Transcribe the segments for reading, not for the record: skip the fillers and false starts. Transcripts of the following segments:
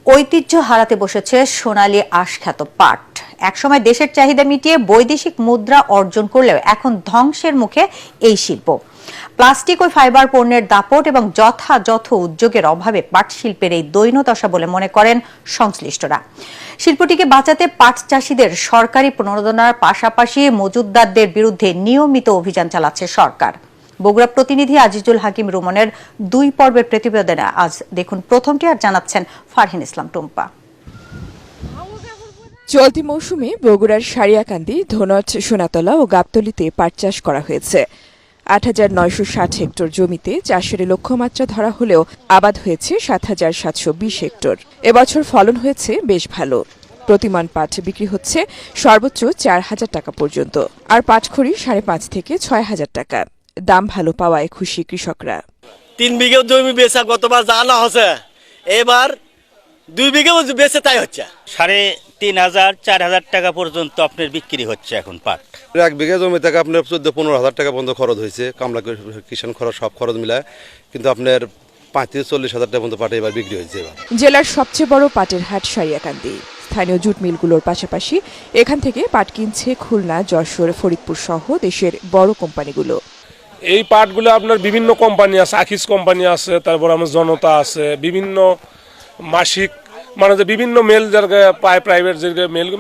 ঐতিহ্য হারাতে বসেছে সোনালী আঁশখ্যাত পাট। একসময় দেশের চাহিদা মিটিয়ে বৈদেশিক মুদ্রা অর্জন করলেও এখন ধ্বংসের মুখে এই শিল্প। প্লাস্টিক ও ফাইবার পণ্যের দাপট এবং যথাযথ উদ্যোগের অভাবে পাট শিল্পের এই দৈন্যদশা বলে মনে করেন সংশ্লিষ্টরা। শিল্পটিকে বাঁচাতে পাট চাষিদের সরকারি প্রণোদনার পাশাপাশি মজুতদারদের বিরুদ্ধে নিয়মিত অভিযান চালাচ্ছে সরকার। বগুড়া প্রতিনিধি আজিজুল হাকিম রুমনের 2 পর্বের প্রতিবেদনে আজ দেখুন প্রথমটি, আর জানাচ্ছেন ফারহিন ইসলাম টুম্পা। চলতি মৌসুমে বগুড়ার সারিয়াকান্দি, ধনট, সোনাতলা ও গাবতলীতে পাট চাষ করা হয়েছে। ৮,৯৬০ হেক্টর জমিতে চাষের লক্ষ্যমাত্রা ধরা হলেও আবাদ হয়েছে ৭,৭২০ হেক্টর। এবছর ফলন হয়েছে বেশ ভালো। প্রতিমণ পাট বিক্রি হচ্ছে সর্বোচ্চ ৪,০০০ টাকা পর্যন্ত, আর পাটখড়ি ৫,৫০০ থেকে ৬,০০০ টাকা। দাম ভালো পাওয়ায় খুশি কৃষকরা। 3 বিঘা জমি বেচা গতবার জানা হচ্ছে, এবার 2 বিঘা বেচে তাই হচ্ছে 3,500-4,000 টাকা পর্যন্ত আপনার বিক্রি হচ্ছে এখন পাট। 1 বিঘা জমি থেকে আপনার 14-15,000 টাকা পর্যন্ত খরচ হয়েছে, কামলা কিষাণ খরচ সব খরচ মিলায়, কিন্তু আপনার 35-40,000 টাকা পর্যন্ত পাট এবার বিক্রি হয়েছে। জেলার সবচেয়ে বড় পাটের হাট সারিয়াকান্দি। স্থানীয় জুট মিলগুলোর পাশাপাশি এখান থেকে পাট কিনছে খুলনা, যশোর, ফরিদপুর সহ দেশের বড় কোম্পানিগুলো। এই পাটগুলো আপনার বিভিন্ন কোম্পানি আছে, আখিস কোম্পানি আছে, তারপর আমার জনতা আছে, বিভিন্ন মাসিক মানে যে বিভিন্ন মেল যারা প্রাইভেট যে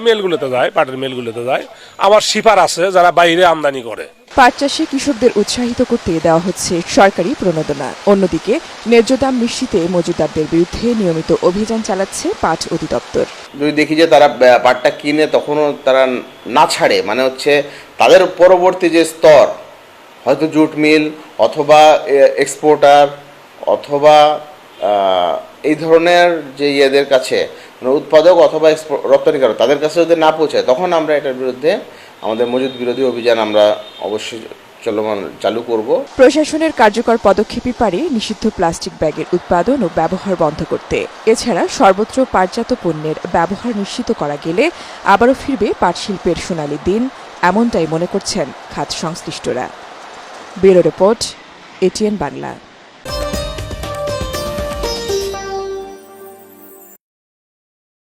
মেলগুলোতে যায়, পাটের মেলগুলোতে যায়। আবার শিপার আছে যারা বাইরে আমদানি করে। পাট চাষে কৃষকদের উৎসাহিত করতে দেওয়া হচ্ছে সরকারি প্রণোদনা। অন্যদিকে ন্যায্য দাম নিশ্চিতে মজুতদারদের বিরুদ্ধে নিয়মিত অভিযান চালাচ্ছে পাট অধিদপ্তর। যদি দেখি যে তারা পাটটা কিনে তখনও তারা না ছাড়ে, মানে হচ্ছে তাদের পরবর্তী যে স্তর, হয়তো জুট মিল অথবা এক্সপোর্টার অথবা এই ধরনের যে ইয়েদের কাছে, মানে উৎপাদক অথবা রপ্তানিকারক, তাদের কাছে যদি না পৌঁছায়, তখন আমরা এটার বিরুদ্ধে আমাদের মজুত বিরোধী অভিযান আমরা অবশ্যই চালু করব। প্রশাসনের কার্যকর পদক্ষেপই পারে নিষিদ্ধ প্লাস্টিক ব্যাগের উৎপাদন ও ব্যবহার বন্ধ করতে। এছাড়া সর্বত্র পাটজাত পণ্যের ব্যবহার নিশ্চিত করা গেলে আবারও ফিরবে পাট শিল্পের সোনালী দিন, এমনটাই মনে করছেন খাত সংশ্লিষ্টরা। Bureau report, ATN Bangla.